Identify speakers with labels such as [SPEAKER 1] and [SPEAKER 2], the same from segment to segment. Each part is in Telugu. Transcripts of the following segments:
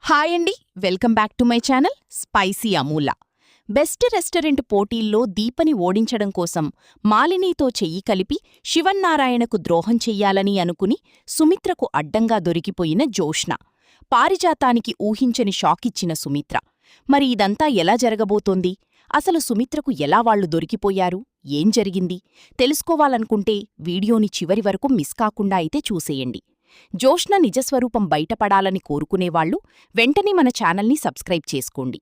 [SPEAKER 1] హాయ్ అండి, welcome back to my channel spicy Amula. Best restaurant పోటీల్లో దీపని ఓడించడం కోసం మాలినీతో చెయ్యి కలిపి శివన్నారాయణకు ద్రోహం చెయ్యాలని అనుకుని సుమిత్రకు అడ్డంగా దొరికిపోయిన జోష్న. పారిజాతానికి ఊహించని షాకిచ్చిన సుమిత్ర. మరి ఇదంతా ఎలా జరగబోతోంది? అసలు సుమిత్రకు ఎలా వాళ్లు దొరికిపోయారు? ఏం జరిగింది? తెలుసుకోవాలనుకుంటే వీడియోని చివరి వరకు మిస్ కాకుండా అయితే చూసేయండి. జోష్న నిజస్వరూపం బయటపడాలని కోరుకునేవాళ్లు వెంటనే మన ఛానల్ని సబ్స్క్రైబ్ చేసుకోండి.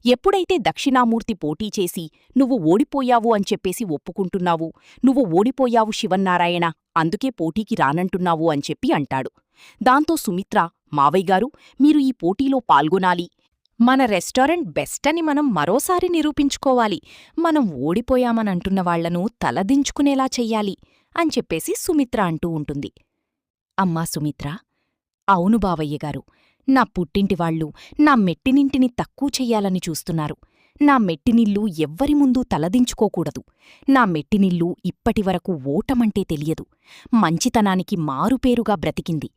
[SPEAKER 1] ఎప్పుడైతే దక్షిణామూర్తి పోటీ చేసి నువ్వు ఓడిపోయావు అని చెప్పేసి ఒప్పుకుంటున్నావు, నువ్వు ఓడిపోయావు శివన్నారాయణ, అందుకే పోటీకి రానంటున్నావు అని చెప్పి అంటాడు. దాంతో సుమిత్ర, మావయ్యగారు, మీరు ఈ పోటీలో పాల్గొనాలి. మన రెస్టారెంట్ బెస్ట్ అని మనం మరోసారి నిరూపించుకోవాలి. మనం ఓడిపోయామనంటున్న వాళ్లను తలదించుకునేలా చెయ్యాలి అని చెప్పేసి సుమిత్ర అంటూ ఉంటుంది. అమ్మా సుమిత్ర, అవును బావయ్యగారు, నా పుట్టింటివాళ్లు నా మెట్టినింటిని తక్కువ చెయ్యాలని చూస్తున్నారు. నా మెట్టినిల్లు ఎవ్వరి ముందూ తలదించుకోకూడదు. నా మెట్టినిల్లు ఇప్పటివరకు ఓటమంటే తెలియదు, మంచితనానికి మారుపేరుగా బ్రతికింది.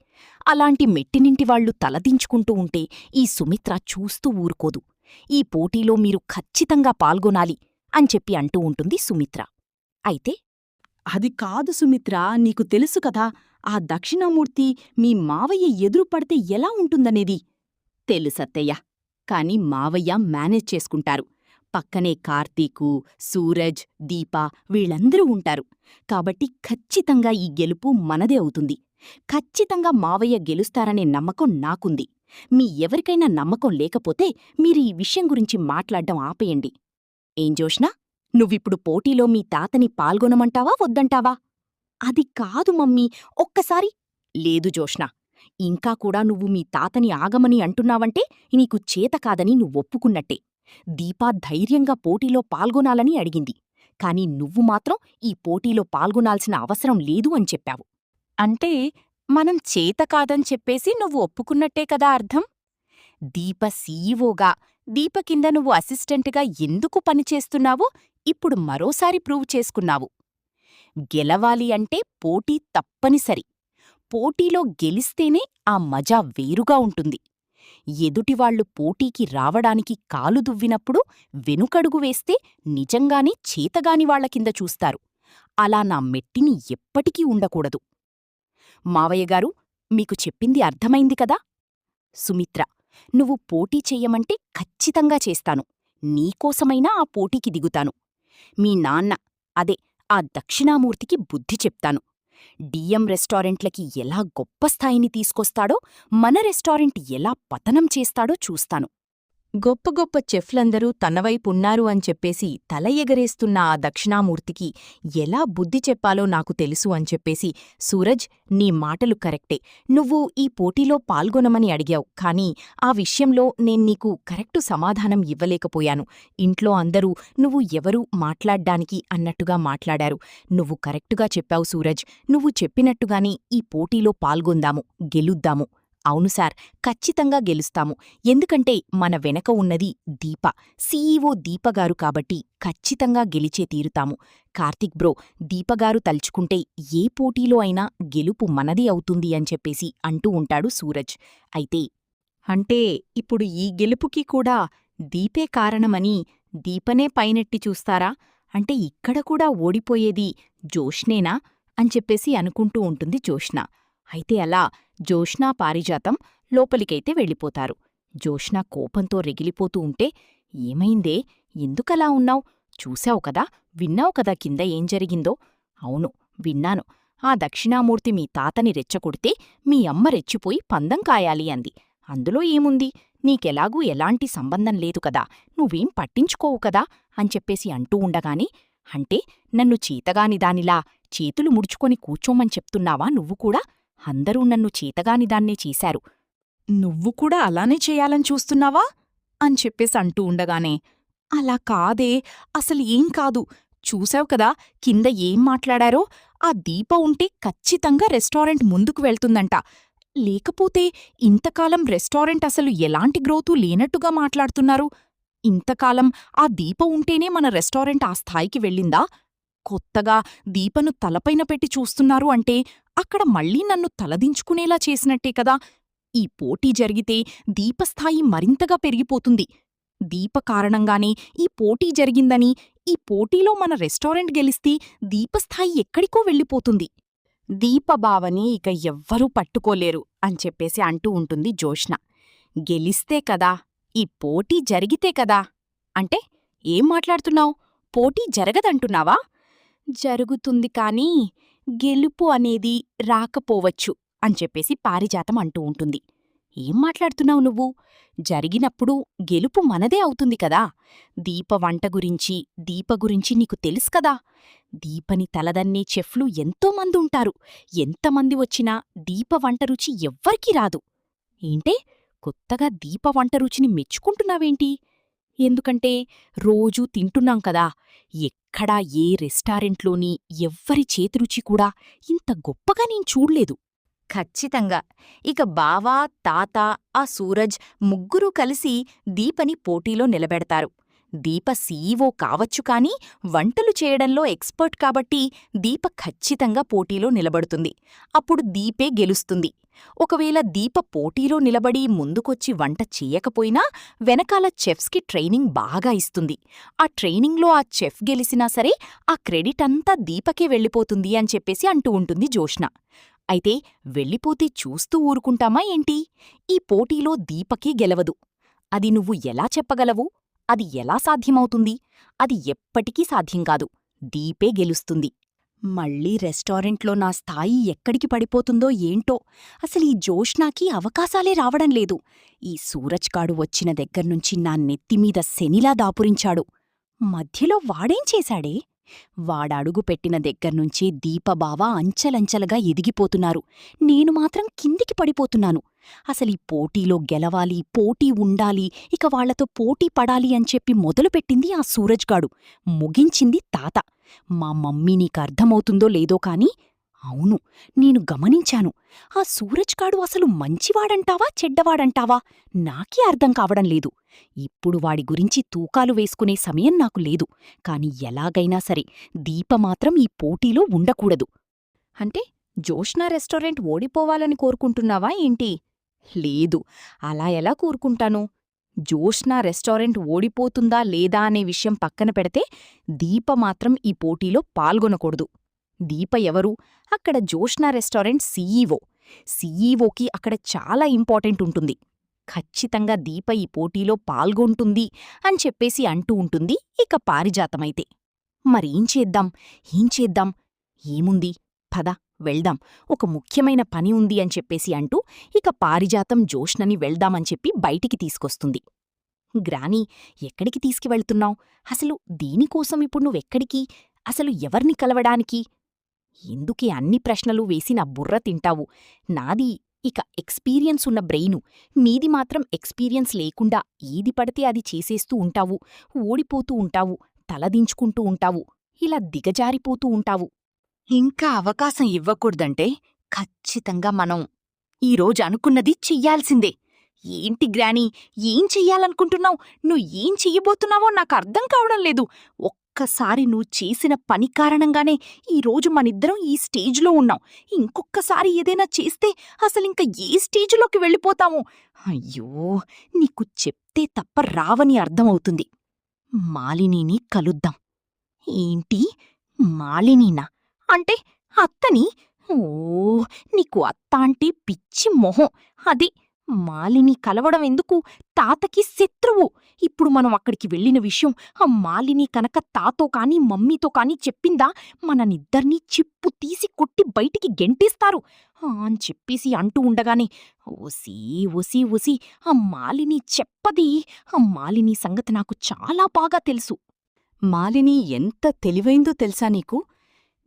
[SPEAKER 1] అలాంటి మెట్టినింటివాళ్లు తలదించుకుంటూ ఉంటే ఈ సుమిత్ర చూస్తూ ఊరుకోదు. ఈ పోటీలో మీరు ఖచ్చితంగా పాల్గొనాలి అని చెప్పి అంటూ ఉంటుంది సుమిత్ర. అయితే
[SPEAKER 2] అది కాదు సుమిత్రా, నీకు తెలుసు కదా ఆ దక్షిణామూర్తి మీ మావయ్య ఎదురుపడితే ఎలా ఉంటుందనేది.
[SPEAKER 1] తెలుసత్తయ్య, కాని మావయ్య మేనేజ్ చేసుకుంటారు. పక్కనే కార్తీకు, సూరజ్, దీప వీళ్ళందరూ ఉంటారు. కాబట్టి ఖచ్చితంగా ఈ గెలుపు మనదే అవుతుంది. ఖచ్చితంగా మావయ్య గెలుస్తారనే నమ్మకం నాకుంది. మీ ఎవరికైనా నమ్మకం లేకపోతే మీరు ఈ విషయం గురించి మాట్లాడ్డం ఆపేయండి. ఏం జోష్నా, నువ్విప్పుడు పోటీలో మీ తాతని పాల్గొనమంటావా వద్దంటావా? అది కాదు మమ్మీ, ఒక్కసారి. లేదు జోష్నా, ఇంకా కూడా నువ్వు మీ తాతని ఆగమని అంటున్నావంటే నీకు చేతకాదని నువ్వొప్పుకున్నట్టే. దీపా ధైర్యంగా పోటీలో పాల్గొనాలని అడిగింది. కాని నువ్వు మాత్రం ఈ పోటీలో పాల్గొనాల్సిన అవసరం లేదు అని చెప్పావు. అంటే మనం చేతకాదని చెప్పేసి నువ్వు ఒప్పుకున్నట్టే కదా అర్థం? దీప సీఈవోగా, దీప కింద నువ్వు అసిస్టెంట్గా ఎందుకు పనిచేస్తున్నావో ఇప్పుడు మరోసారి ప్రూవ్ చేసుకున్నావు. గెలవాలి అంటే పోటీ తప్పనిసరి. పోటీలో గెలిస్తేనే ఆ మజా వేరుగా ఉంటుంది. ఎదుటివాళ్లు పోటీకి రావడానికి కాలు దువ్వినప్పుడు వెనుకడుగు వేస్తే నిజంగానే చేతగాని వాళ్ల కింద చూస్తారు. అలా నా మెట్టిని ఎప్పటికీ ఉండకూడదు. మావయ్యగారు, మీకు చెప్పింది అర్థమైంది కదా? సుమిత్ర, నువ్వు పోటీ చెయ్యమంటే ఖచ్చితంగా చేస్తాను. నీకోసమైనా ఆ పోటీకి దిగుతాను. మీ నాన్న, అదే ఆ దక్షిణామూర్తికి బుద్ధి చెప్తాను. డిఎం రెస్టారెంట్లకి ఎలా గొప్ప స్థాయిని తీసుకొస్తాడో, మన రెస్టారెంట్ ఎలా పతనం చేస్తాడో చూస్తాను. గొప్ప గొప్ప చెఫ్లందరూ తనవైపున్నారు అని చెప్పేసి తల ఎగరేస్తున్న ఆ దక్షిణామూర్తికి ఎలా బుద్ధి చెప్పాలో నాకు తెలుసు అని చెప్పేసి, సూరజ్, నీ మాటలు కరెక్టే. నువ్వు ఈ పోటీలో పాల్గొనమని అడిగావు, కానీ ఆ విషయంలో నేన్నీకు కరెక్టు సమాధానం ఇవ్వలేకపోయాను. ఇంట్లో అందరూ నువ్వు ఎవరూ మాట్లాడ్డానికి అన్నట్టుగా మాట్లాడారు. నువ్వు కరెక్టుగా చెప్పావు సూరజ్. నువ్వు చెప్పినట్టుగానే ఈ పోటీలో పాల్గొందాము, గెలుద్దాము. అవును సార్, ఖచ్చితంగా గెలుస్తాము. ఎందుకంటే మన వెనక ఉన్నది దీప, సీఈఓ దీపగారు కాబట్టి ఖచ్చితంగా గెలిచే తీరుతాము. కార్తీక్ బ్రో, దీపగారు తలుచుకుంటే ఏ పోటీలో అయినా గెలుపు మనది అవుతుంది అని చెప్పేసి అంటూ ఉంటాడు సూరజ్. అయితే అంటే ఇప్పుడు ఈ గెలుపుకి కూడా దీపే కారణమని దీపనే పైనెట్టి చూస్తారా? అంటే ఇక్కడ కూడా ఓడిపోయేది జోష్నేనా అని చెప్పేసి అనుకుంటూ ఉంటుంది జోష్న. అయితే అలా జోష్నా, పారిజాతం లోపలికైతే వెళ్ళిపోతారు. జోష్న కోపంతో రెగిలిపోతూ ఉంటే, ఏమైందే, ఎందుకలా ఉన్నావ్? చూశావు కదా, విన్నావు కదా కింద ఏం జరిగిందో? అవును, విన్నాను. ఆ దక్షిణామూర్తి మీ తాతని రెచ్చకొడితే మీ అమ్మ రెచ్చిపోయి పందం కాయాలి అంది. అందులో ఏముంది? నీకెలాగూ ఎలాంటి సంబంధం లేదు కదా, నువ్వేం పట్టించుకోవు కదా అని చెప్పేసి అంటూ ఉండగానే, అంటే నన్ను చేతగానిదానిలా చేతులు ముడుచుకొని కూర్చోమని చెప్తున్నావా నువ్వు కూడా? అందరూ నన్ను చేతగానిదాన్నే చేశారు. నువ్వు కూడా అలానే చేయాలని చూస్తున్నావా అని చెప్పేసి అంటూ ఉండగానే, అలా కాదే, అసలు ఏం కాదు. చూశావు కదా కింద ఏం మాట్లాడారో? ఆ దీప ఉంటే ఖచ్చితంగా రెస్టారెంట్ ముందుకు వెళ్తుందంట. లేకపోతే ఇంతకాలం రెస్టారెంట్ అసలు ఎలాంటి గ్రోతూ లేనట్టుగా మాట్లాడుతున్నారు. ఇంతకాలం ఆ దీప ఉంటేనే మన రెస్టారెంట్ ఆ స్థాయికి వెళ్ళిందా? కొత్తగా దీపను తలపైన పెట్టి చూస్తున్నారు అంటే అక్కడ మళ్ళీ నన్ను తలదించుకునేలా చేసినట్టే కదా.
[SPEAKER 2] ఈ పోటీ జరిగితే దీపస్థాయి మరింతగా పెరిగిపోతుంది. దీప కారణంగానే ఈ పోటీ జరిగిందని, ఈ పోటీలో మన రెస్టారెంట్ గెలిస్తే దీపస్థాయి ఎక్కడికో వెళ్ళిపోతుంది. దీపబావని ఇక ఎవ్వరూ పట్టుకోలేరు అని చెప్పేసి అంటూ ఉంటుంది జోష్న. గెలిస్తే కదా, ఈ పోటీ జరిగితే కదా. అంటే ఏం మాట్లాడుతున్నావ్? పోటీ జరగదంటున్నావా? జరుగుతుంది కానీ గెలుపు అనేది రాకపోవచ్చు అని చెప్పేసి పారిజాతం అంటూ ఉంటుంది. ఏం మాట్లాడుతున్నావు నువ్వు? జరిగినప్పుడు గెలుపు మనదే అవుతుంది కదా. దీప వంట గురించి, దీప గురించి నీకు తెలుసు కదా. దీపని తలదన్నే చెఫ్లు ఎంతోమందుంటారు. ఎంతమంది వచ్చినా దీప వంట రుచి ఎవ్వరికీ రాదు. ఏంటే, కొత్తగా దీప వంట రుచిని మెచ్చుకుంటున్నావేంటి? ఎందుకంటే రోజూ తింటున్నాం కదా. ఎక్కడా ఏ రెస్టారెంట్లోని ఎవ్వరి చేతిరుచి కూడా ఇంత గొప్పగా నేను చూడ్లేదు.
[SPEAKER 1] ఖచ్చితంగా. ఇక బావా, తాత, ఆ సూరజ్ ముగ్గురూ కలిసి దీపని పోటీలో నిలబెడతారు. దీప సీఈఓ కావచ్చు కానీ వంటలు చేయడంలో ఎక్స్పర్ట్ కాబట్టి దీప ఖచ్చితంగా పోటీలో నిలబడుతుంది. అప్పుడు దీపే గెలుస్తుంది. ఒకవేళ దీప పోటీలో నిలబడి ముందుకొచ్చి వంట చెయ్యకపోయినా వెనకాల చెఫ్స్కి ట్రైనింగ్ బాగా ఇస్తుంది. ఆ ట్రైనింగ్లో ఆ చెఫ్ గెలిసినా సరే ఆ క్రెడిట్ అంతా దీపకే వెళ్ళిపోతుంది అని చెప్పేసి అంటూ ఉంటుంది జోష్న. అయితే వెళ్ళిపోతే చూస్తూ ఊరుకుంటామా ఏంటి? ఈ పోటీలో దీపకే గెలవదు. అది నువ్వు ఎలా చెప్పగలవు? అది ఎలా సాధ్యమవుతుంది? అది ఎప్పటికీ సాధ్యం కాదు. దీపే గెలుస్తుంది.
[SPEAKER 2] మళ్ళీ రెస్టారెంట్లో నా స్థాయి ఎక్కడికి పడిపోతుందో ఏంటో. అసలీ జోష్నాకి అవకాశాలే రావడం లేదు. ఈ సూరజ్గాడు వచ్చిన దగ్గర్నుంచి నా నెత్తిమీద శనిలా దాపురించాడు. మధ్యలో వాడేం చేశాడే? వాడడుగు పెట్టిన దగ్గర్నుంచి దీపబావ అంచెలంచెలుగా ఎదిగిపోతున్నారు. నేను మాత్రం కిందికి పడిపోతున్నాను. అసలీ పోటీలో గెలవాలి, పోటీ ఉండాలి, ఇక వాళ్లతో పోటీ పడాలి అని చెప్పి మొదలుపెట్టింది ఆ సూరజ్గాడు. ముగించింది తాత. మా మమ్మీ నీకర్థమవుతుందో లేదో కాని అవును, నేను గమనించాను. ఆ సూరజ్గాడు అసలు మంచివాడంటావా చెడ్డవాడంటావా నాకే అర్థం కావడం లేదు. ఇప్పుడు వాడి గురించి తూకాలు వేసుకునే సమయం నాకు లేదు. కాని ఎలాగైనా సరే దీపమాత్రం ఈ పోటీలో ఉండకూడదు.
[SPEAKER 1] అంటే జోష్నా రెస్టారెంట్ ఓడిపోవాలని కోరుకుంటున్నావా ఏంటి? లేదు, అలా ఎలా కోరుకుంటాను? జోష్నా రెస్టారెంట్ ఓడిపోతుందా లేదా అనే విషయం పక్కన పెడితే దీప మాత్రం ఈ పోటీలో పాల్గొనకూడదు. దీప ఎవరు? అక్కడ జోష్నా రెస్టారెంట్ సీఈఓ. సీఈఓకి అక్కడ చాలా ఇంపార్టెంట్ ఉంటుంది. ఖచ్చితంగా దీప ఈ పోటీలో పాల్గొంటుంది అని చెప్పేసి అంటూ ఉంటుంది ఇక పారిజాతమైతే. మరేం చేద్దాం? ఏం చేద్దాం? ఏముంది, పద వెళ్దాం, ఒక ముఖ్యమైన పని ఉంది అని చెప్పేసి అంటూ ఇక పారిజాతం జోష్నని వెళ్దామని చెప్పి బయటికి తీసుకొస్తుంది. గ్రానీ, ఎక్కడికి తీసుకువెళ్తున్నావ్? అసలు దీనికోసం ఇప్పుడు నువ్వెక్కడికి? అసలు ఎవర్ని కలవడానికి? ఎందుకే అన్ని ప్రశ్నలు వేసి నా బుర్ర తింటావు? నాది ఇక ఎక్స్పీరియన్స్ ఉన్న బ్రెయిను, మీది మాత్రం ఎక్స్పీరియన్స్ లేకుండా ఏది పడితే అది చేసేస్తూ ఉంటావు, ఓడిపోతూ ఉంటావు, తలదించుకుంటూ ఉంటావు, ఇలా దిగజారిపోతూ ఉంటావు. ఇంకా అవకాశం ఇవ్వకూడదంటే ఖచ్చితంగా మనం ఈరోజు అనుకున్నది చెయ్యాల్సిందే. ఏంటి గ్రానీ, ఏం చెయ్యాలనుకుంటున్నావు? నువ్వు ఏం చెయ్యబోతున్నావో నాకు అర్థం కావడం లేదు. ఒక్కసారి నువ్వు చేసిన పని కారణంగానే ఈరోజు మనిద్దరం ఈ స్టేజ్లో ఉన్నాం. ఇంకొక్కసారి ఏదైనా చేస్తే అసలింక ఏ స్టేజ్లోకి వెళ్ళిపోతాము? అయ్యో, నీకు చెప్తే తప్ప రావని అర్థమవుతుంది. మాలినీని కలుద్దాం. ఏంటి, మాలినీనా? అంటే అత్తని? ఓ, నీకు అత్త అంటే పిచ్చి మొహం. అది మాలిని కలవడం ఎందుకు? తాతకి శత్రువు. ఇప్పుడు మనం అక్కడికి వెళ్ళిన విషయం ఆ మాలిని కనుక తాతో కాని మమ్మీతో కాని చెప్పిందా మననిద్దర్నీ చిప్పు తీసి కొట్టి బయటికి గెంటేస్తారు అని చెప్పేసి అంటూ ఉండగానే ఓసీ ఓసీ ఓసీ, ఆ మాలిని చెప్పది. ఆ మాలిని సంగతి నాకు చాలా బాగా తెలుసు.
[SPEAKER 2] మాలిని ఎంత తెలివైందో తెలుసా నీకు?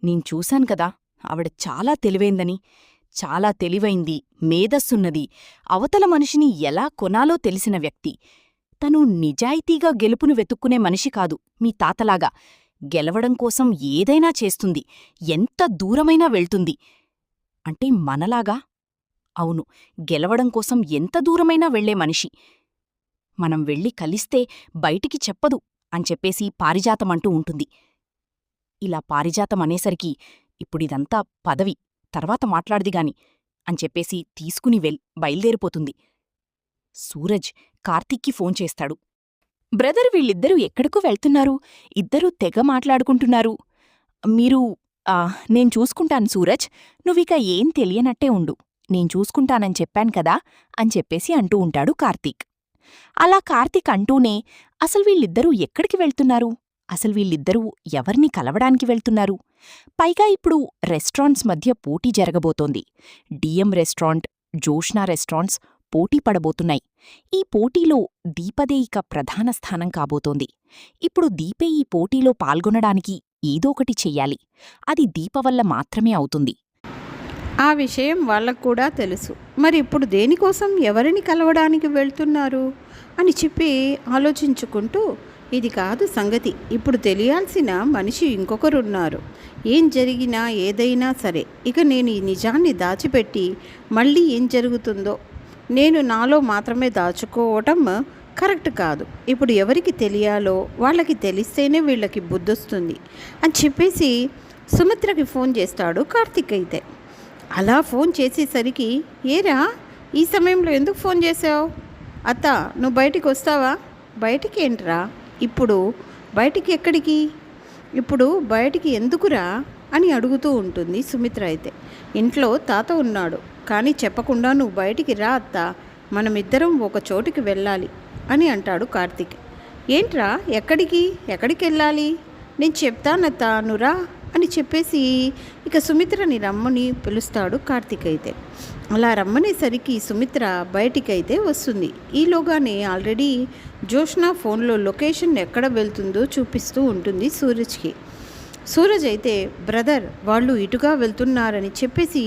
[SPEAKER 2] నేను చూశాను కదా, ఆవిడ చాలా తెలివైందని. చాలా తెలివైంది, మేధస్సున్నది, అవతల మనిషిని ఎలా కొనాలో తెలిసిన వ్యక్తి. తను నిజాయితీగా గెలుపును వెతుక్కునే మనిషి కాదు మీ తాతలాగా. గెలవడం కోసం ఏదైనా చేస్తుంది, ఎంత దూరమైనా వెళ్తుంది. అంటే మనలాగా? అవును, గెలవడం కోసం ఎంత దూరమైనా వెళ్లే మనిషి. మనం వెళ్ళి కలిస్తే బయటికి చెప్పదు అని చెప్పేసి పారిజాతమంటూ ఉంటుంది. ఇలా పారిజాతం అనేసరికి ఇప్పుడిదంతా పదవి, తర్వాత మాట్లాడదిగాని అని చెప్పేసి తీసుకుని బయల్దేరిపోతుంది. సూరజ్ కార్తీక్కి ఫోన్ చేస్తాడు. బ్రదర్, వీళ్ళిద్దరూ ఎక్కడికో వెళ్తున్నారు. ఇద్దరూ తెగ మాట్లాడుకుంటున్నారు. మీరు నేను చూసుకుంటాను సూరజ్, నువ్విక ఏం తెలియనట్టే ఉండు, నేను చూసుకుంటానని చెప్పాను కదా అని చెప్పేసి అంటూ ఉంటాడు కార్తీక్. అలా కార్తీక్ అంటూనే అసలు వీళ్ళిద్దరూ ఎక్కడికి వెళ్తున్నారు, అసలు వీళ్ళిద్దరూ ఎవరిని కలవడానికి వెళ్తున్నారు? పైగా ఇప్పుడు రెస్టారెంట్స్ మధ్య పోటీ జరగబోతోంది. డిఎం రెస్టారెంట్, జోష్నా రెస్టారెంట్స్ పోటీ పడబోతున్నాయి. ఈ పోటీలో దీపదే ఇక ప్రధాన స్థానం కాబోతోంది. ఇప్పుడు దీపే ఈ పోటీలో పాల్గొనడానికి ఏదో ఒకటి చెయ్యాలి. అది దీప వల్ల మాత్రమే అవుతుంది.
[SPEAKER 3] ఆ విషయం వాళ్ళకు కూడా తెలుసు. మరి ఇప్పుడు దేనికోసం ఎవరిని కలవడానికి వెళ్తున్నారు అని చెప్పి ఆలోచించుకుంటూ, ఇది కాదు సంగతి, ఇప్పుడు తెలియాల్సిన మనిషి ఇంకొకరున్నారు. ఏం జరిగినా ఏదైనా సరే ఇక నేను ఈ నిజాన్ని దాచిపెట్టి మళ్ళీ ఏం జరుగుతుందో నేను నాలో మాత్రమే దాచుకోవటం కరెక్ట్ కాదు. ఇప్పుడు ఎవరికి తెలియాలో వాళ్ళకి తెలిస్తేనే వీళ్ళకి బుద్ధొస్తుంది అని చెప్పేసి సుమిత్రకి ఫోన్ చేస్తాడు కార్తీక్. అయితే అలా ఫోన్ చేసేసరికి, ఏరా ఈ సమయంలో ఎందుకు ఫోన్ చేసావు? అత్త, నువ్వు బయటికి వస్తావా? బయటికి ఏంట్రా ఇప్పుడు? బయటికి ఎక్కడికి? ఇప్పుడు బయటికి ఎందుకురా అని అడుగుతూ ఉంటుంది సుమిత్ర. అయితే ఇంట్లో తాత ఉన్నాడు, కానీ చెప్పకుండా నువ్వు బయటికి రా అత్త, మనమిద్దరం ఒక చోటుకి వెళ్ళాలి అని అంటాడు కార్తీక్. ఏంట్రా, ఎక్కడికి వెళ్ళాలి? నేను చెప్తానత్తా, నువ్వురా అని చెప్పేసి ఇక సుమిత్రని రమ్మని పిలుస్తాడు కార్తీక్. అయితే అలా రమ్మనేసరికి సుమిత్ర బయటికైతే వస్తుంది. ఈలోగానే ఆల్రెడీ జోష్నా ఫోన్లో లొకేషన్ ఎక్కడ వెళ్తుందో చూపిస్తూ ఉంటుంది సూరజ్కి. సూరజ్ అయితే, బ్రదర్ వాళ్ళు ఇటుగా వెళ్తున్నారని చెప్పేసి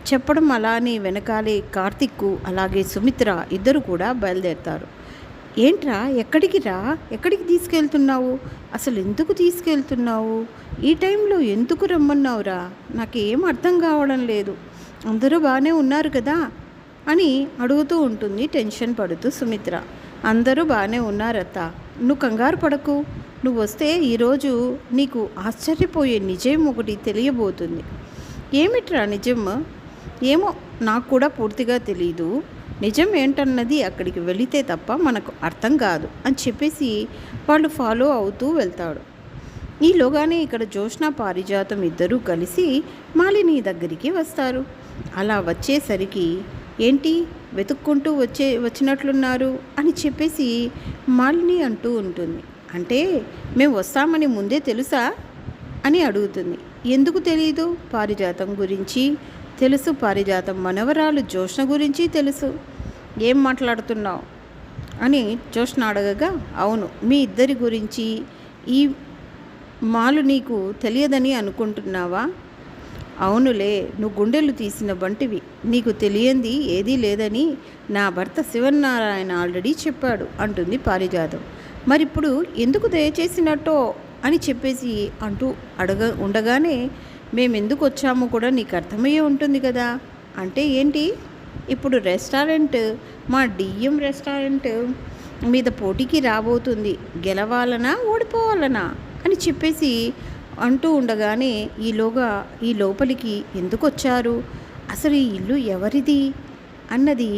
[SPEAKER 3] చెప్పడం, అలానే వెనకాలే కార్తీక్ అలాగే సుమిత్ర ఇద్దరు కూడా బయలుదేరతారు. ఏంట్రా, ఎక్కడికి తీసుకెళ్తున్నావు? అసలు ఎందుకు తీసుకెళ్తున్నావు? ఈ టైంలో ఎందుకు రమ్మన్నావురా? నాకేం అర్థం కావడం లేదు. అందరూ బాగానే ఉన్నారు కదా అని అడుగుతూ ఉంటుంది టెన్షన్ పడుతూ సుమిత్ర. అందరూ బాగానే ఉన్నారత్త, నువ్వు కంగారు పడకు. నువ్వు వస్తే ఈరోజు నీకు ఆశ్చర్యపోయే నిజం ఒకటి తెలియబోతుంది. ఏమిట్రా నిజం? ఏమో నాకు కూడా పూర్తిగా తెలీదు. నిజం ఏంటన్నది అక్కడికి వెళితే తప్ప మనకు అర్థం కాదు అని చెప్పేసి వాళ్ళు ఫాలో అవుతూ వెళ్తాడు. ఈలోగానే ఇక్కడ జోష్నా పారిజాతం ఇద్దరూ కలిసి మాలిని దగ్గరికి వస్తారు. అలా వచ్చేసరికి, ఏంటి వెతుక్కుంటూ వచ్చినట్లున్నారు అని చెప్పేసి మాలిని అంటూ ఉంటుంది. అంటే మేము వస్తామని ముందే తెలుసా అని అడుగుతుంది. ఎందుకు తెలీదు? పారిజాతం గురించి తెలుసు, పారిజాతం మనవరాలు జోష్న గురించి తెలుసు. ఏం మాట్లాడుతున్నావు అని జోష్న అడగగా, అవును, మీ ఇద్దరి గురించి ఈ మాలు నీకు తెలియదని అనుకుంటున్నావా? అవునులే, నువ్వు గుండెలు తీసిన బంటివి, నీకు తెలియంది ఏదీ లేదని నా భర్త శివనారాయణ ఆల్రెడీ చెప్పాడు అంటుంది పారిజాతం. మరిప్పుడు ఎందుకు దయచేసినట్టో అని చెప్పేసి అంటూ ఉండగానే, మేమెందుకు వచ్చామో కూడా నీకు అర్థమయ్యే ఉంటుంది కదా. అంటే ఏంటి? ఇప్పుడు రెస్టారెంట్, మా డిఎం రెస్టారెంట్ మీద పోటీకి రాబోతుంది. గెలవాలనా ఓడిపోవాలనా అని చెప్పేసి అంటూ ఉండగానే, ఈలోగా ఈ లోపలికి ఎందుకు వచ్చారు, అసలు ఈ ఇల్లు ఎవరిది అన్నది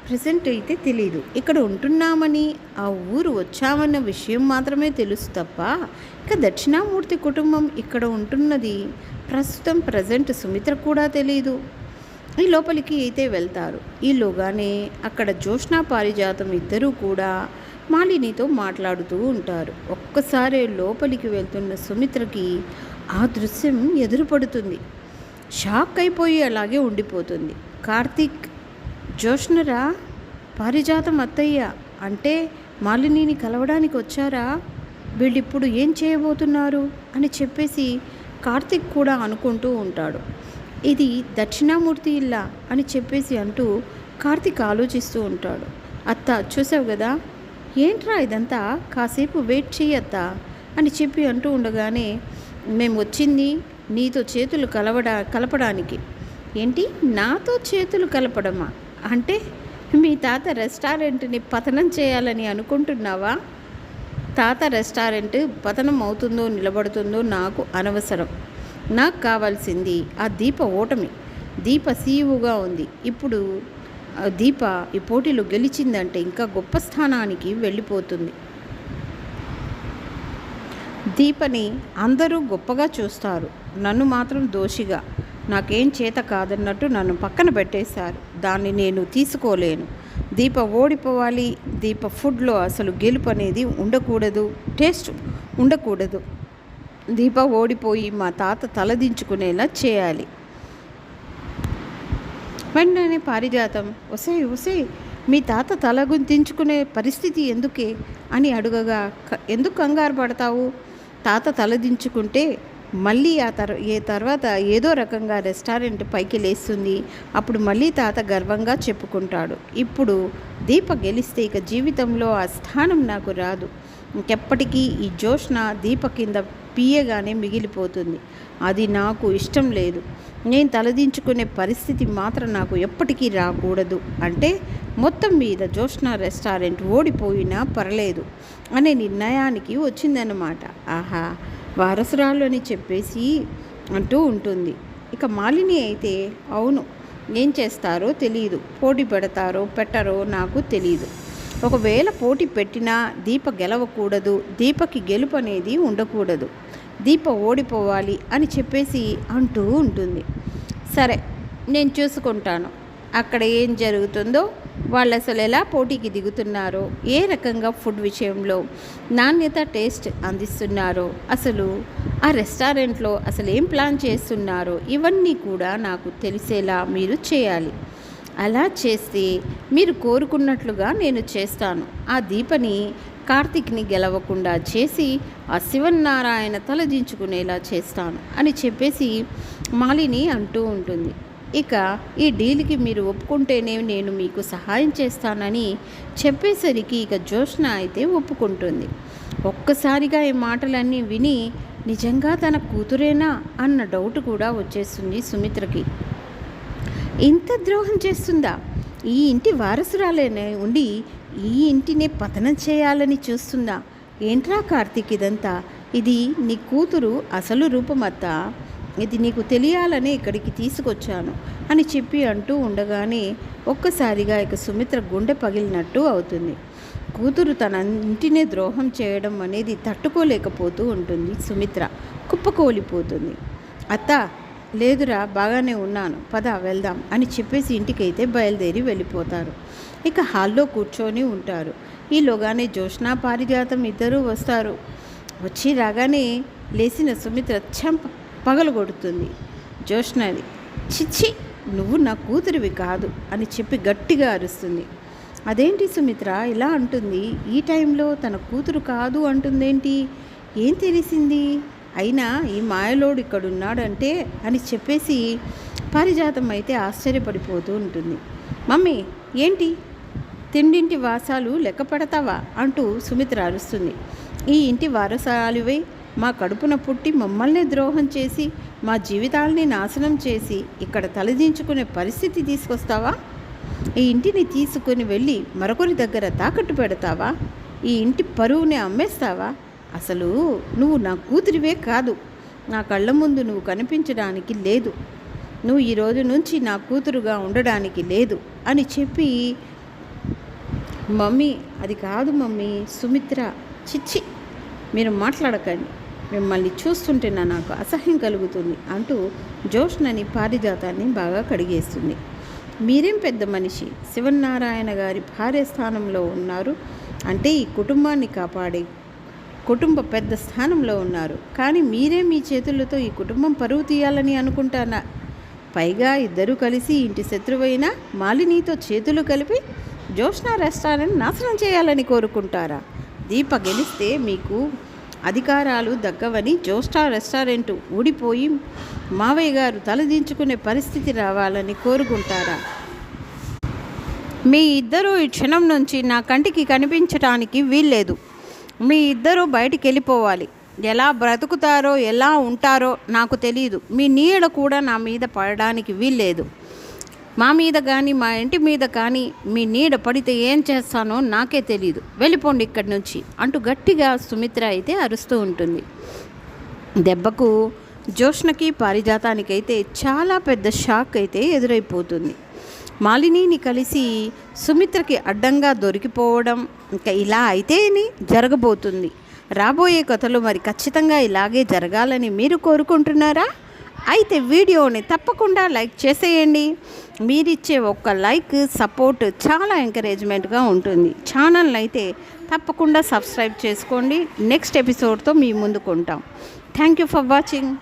[SPEAKER 3] ప్రజెంట్ అయితే తెలీదు. ఇక్కడ ఉంటున్నామని, ఆ ఊరు వచ్చామన్న విషయం మాత్రమే తెలుసు తప్ప ఇక దక్షిణామూర్తి కుటుంబం ఇక్కడ ఉంటున్నది ప్రజెంట్ సుమిత్ర కూడా తెలీదు. ఈ లోపలికి అయితే వెళ్తారు. ఈలోగానే అక్కడ జోష్నా పారిజాతం ఇద్దరూ కూడా మాలినితో మాట్లాడుతూ ఉంటారు. ఒక్కసారి లోపలికి వెళ్తున్న సుమిత్రకి ఆ దృశ్యం ఎదురుపడుతుంది. షాక్ అయిపోయి అలాగే ఉండిపోతుంది. కార్తీక్, జోష్నరా, పారిజాతం అత్తయ్య అంటే మాలినిని కలవడానికి వచ్చారా? వీళ్ళిప్పుడు ఏం చేయబోతున్నారు అని చెప్పేసి కార్తీక్ కూడా అనుకుంటూ ఉంటాడు. ఇది దక్షిణామూర్తి ఇల్లా అని చెప్పేసి అంటూ కార్తీక్ ఆలోచిస్తూ ఉంటాడు. అత్త, చూసావు కదా, ఏంట్రా ఇదంతా, కాసేపు వెయిట్ చెయ్యత్తా అని చెప్పి అంటూ ఉండగానే, మేము వచ్చింది నీతో చేతులు కలపడానికి. ఏంటి, నాతో చేతులు కలపడమా? అంటే మీ తాత రెస్టారెంట్ని పతనం చేయాలని అనుకుంటున్నావా? తాత రెస్టారెంట్ పతనం అవుతుందో నిలబడుతుందో నాకు అనవసరం. నాకు కావాల్సింది ఆ దీప ఓటమి. దీప సీఈఓగా ఉంది. ఇప్పుడు దీప ఈ పోటీలో గెలిచిందంటే ఇంకా గొప్ప స్థానానికి వెళ్ళిపోతుంది. దీపని అందరూ గొప్పగా చూస్తారు, నన్ను మాత్రం దోషిగా, నాకేం చేత కాదన్నట్టు నన్ను పక్కన పెట్టేశారు. దాన్ని నేను తీసుకోలేను. దీప ఓడిపోవాలి. దీప ఫుడ్లో అసలు గెలుపు అనేది ఉండకూడదు, టేస్ట్ ఉండకూడదు. దీప ఓడిపోయి మా తాత తలదించుకునేలా చేయాలి. వెంటనే పారిజాతం, ఒసే మీ తాత తల గుంతించుకునే పరిస్థితి ఎందుకే అని అడుగగా, ఎందుకు కంగారు పడతావు? తాత తలదించుకుంటే మళ్ళీ తర్వాత ఏదో రకంగా రెస్టారెంట్ పైకి లేస్తుంది. అప్పుడు మళ్ళీ తాత గర్వంగా చెప్పుకుంటాడు. ఇప్పుడు దీప గెలిస్తే ఇక జీవితంలో ఆ స్థానం నాకు రాదు. ఇంకెప్పటికీ ఈ జోష్న దీప కింద పియ్యగానే మిగిలిపోతుంది. అది నాకు ఇష్టం లేదు. నేను తలదించుకునే పరిస్థితి మాత్రం నాకు ఎప్పటికీ రాకూడదు. అంటే మొత్తం మీద జోష్న రెస్టారెంట్ ఓడిపోయినా పర్లేదు అనే నిర్ణయానికి వచ్చిందన్నమాట. ఆహా, వారసురాలు అని చెప్పేసి అంటూ ఉంటుంది. ఇక మాలిని అయితే, అవును, ఏం చేస్తారో తెలియదు, పోటీ పెడతారో పెట్టరో నాకు తెలియదు. ఒకవేళ పోటీ పెట్టినా దీప గెలవకూడదు, దీపకి గెలుపు అనేది ఉండకూడదు, దీప ఓడిపోవాలి అని చెప్పేసి అంటూ ఉంటుంది. సరే, నేను చూసుకుంటాను అక్కడ ఏం జరుగుతుందో, వాళ్ళు అసలు ఎలా పోటీకి దిగుతున్నారో, ఏ రకంగా ఫుడ్ విషయంలో నాణ్యత టేస్ట్ అందిస్తున్నారో, అసలు ఆ రెస్టారెంట్లో అసలు ఏం ప్లాన్ చేస్తున్నారో ఇవన్నీ కూడా నాకు తెలిసేలా మీరు చేయాలి. అలా చేస్తే మీరు కోరుకున్నట్లుగా నేను చేస్తాను. ఆ దీపని కార్తీక్ని గెలవకుండా చేసి ఆ శివనారాయణ తలదించుకునేలా చేస్తాను అని చెప్పేసి మాలిని అంటూ ఉంటుంది. ఇక ఈ డీల్కి మీరు ఒప్పుకుంటేనే నేను మీకు సహాయం చేస్తానని చెప్పేసరికి ఇక జోష్న అయితే ఒప్పుకుంటుంది. ఒక్కసారిగా ఈ మాటలన్నీ విని నిజంగా తన కూతురేనా అన్న డౌట్ కూడా వచ్చేస్తుంది సుమిత్రకి. ఇంత ద్రోహం చేస్తుందా? ఈ ఇంటి వారసురాలేనే ఉండి ఈ ఇంటినే పతనం చేయాలని చూస్తుందా? ఏంట్రా కార్తీక్ ఇదంతా? ఇది నీ కూతురు అసలు రూపమత్తా, ఇది నీకు తెలియాలనే ఇక్కడికి తీసుకొచ్చాను అని చెప్పి అంటూ ఉండగానే ఒక్కసారిగా ఇక సుమిత్ర గుండె పగిలినట్టు అవుతుంది. కూతురు తన ఇంటినే ద్రోహం చేయడం అనేది తట్టుకోలేకపోతూ ఉంటుంది. సుమిత్ర కుప్పకూలిపోతుంది. అత్త, లేదురా, బాగానే ఉన్నాను, పద వెళ్దాం అని చెప్పేసి ఇంటికైతే బయలుదేరి వెళ్ళిపోతారు. ఇక హాల్లో కూర్చొని ఉంటారు. ఈలోగానే జోష్న పారిజాతం ఇద్దరూ వస్తారు. వచ్చి రాగానే లేచిన సుమిత్ర చెంప పగలగొడుతుంది జోష్నది. చిచ్చి, నువ్వు నా కూతురివి కాదు అని చెప్పి గట్టిగా అరుస్తుంది. అదేంటి సుమిత్ర ఇలా అంటుంది? ఈ టైంలో తన కూతురు కాదు అంటుందేంటి? ఏం తెలిసింది? అయినా ఈ మాయలోడు ఇక్కడున్నాడంటే అని చెప్పేసి పారిజాతం అయితే ఆశ్చర్యపడిపోతూ ఉంటుంది. మమ్మీ, ఏంటి తిండింటి వాసాలు లెక్క పెడతావా అంటూ సుమిత్ర అరుస్తుంది. ఈ ఇంటి వారసాలివై మా కడుపున పుట్టి మమ్మల్ని ద్రోహం చేసి మా జీవితాలని నాశనం చేసి ఇక్కడ తలదించుకునే పరిస్థితి తీసుకొస్తావా? ఈ ఇంటిని తీసుకుని వెళ్ళి మరొకరి దగ్గర తాకట్టు పెడతావా? ఈ ఇంటి పరువుని అమ్మేస్తావా? అసలు నువ్వు నా కూతురివే కాదు. నా కళ్ళ ముందు నువ్వు కనిపించడానికి లేదు. నువ్వు ఈ రోజు నుంచి నా కూతురుగా ఉండడానికి లేదు అని చెప్పి, మమ్మీ, అది కాదు మమ్మీ, సుమిత్ర, చిచ్చి, మీరు మాట్లాడకండి, మిమ్మల్ని చూస్తుంటే నాకు అసహ్యం కలుగుతుంది అంటూ జోష్నని పారిజాతాన్ని బాగా కడిగేస్తుంది. మీరేం పెద్ద మనిషి, శివనారాయణ గారి భార్య స్థానంలో ఉన్నారు, అంటే ఈ కుటుంబాన్ని కాపాడే కుటుంబ పెద్ద స్థానంలో ఉన్నారు. కానీ మీరే మీ చేతులతో ఈ కుటుంబం పరువు తీయాలని అనుకుంటానా? పైగా ఇద్దరూ కలిసి ఇంటి శత్రువైన మాలినితో చేతులు కలిపి జోష్న రెస్టారెంట్ నాశనం చేయాలని కోరుకుంటారా? దీప గెలిస్తే మీకు అధికారాలు దక్కవని జోష్న రెస్టారెంట్ ఊడిపోయి మావయ్య గారు తలదించుకునే పరిస్థితి రావాలని కోరుకుంటారా? మీ ఇద్దరూ ఈ క్షణం నుంచి నా కంటికి కనిపించటానికి వీల్లేదు. మీ ఇద్దరూ బయటికి వెళ్ళిపోవాలి. ఎలా బ్రతుకుతారో ఎలా ఉంటారో నాకు తెలియదు. మీ నీడ కూడా నా మీద పడడానికి వీల్లేదు. మా మీద కానీ మా ఇంటి మీద కానీ మీ నీడ పడితే ఏం చేస్తానో నాకే తెలియదు. వెళ్ళిపోండి ఇక్కడి నుంచి అంటూ గట్టిగా సుమిత్ర అయితే అరుస్తూ ఉంటుంది. దెబ్బకు జోష్నకి పారిజాతానికైతే చాలా పెద్ద షాక్ అయితే ఎదురైపోతుంది. మాలినిని కలిసి సుమిత్రకి అడ్డంగా దొరికిపోవడం ఇంకా ఇలా అయితేనే జరగబోతుంది. రాబోయే కథలు మరి ఖచ్చితంగా ఇలాగే జరగాలని మీరు కోరుకుంటున్నారా? అయితే వీడియోని తప్పకుండా లైక్ చేసేయండి. మీరిచ్చే ఒక్క లైక్ సపోర్ట్ చాలా ఎంకరేజ్మెంట్గా ఉంటుంది. ఛానల్ని అయితే తప్పకుండా సబ్స్క్రైబ్ చేసుకోండి. నెక్స్ట్ ఎపిసోడ్తో మీ ముందుకు ఉంటాం. Thank you for watching.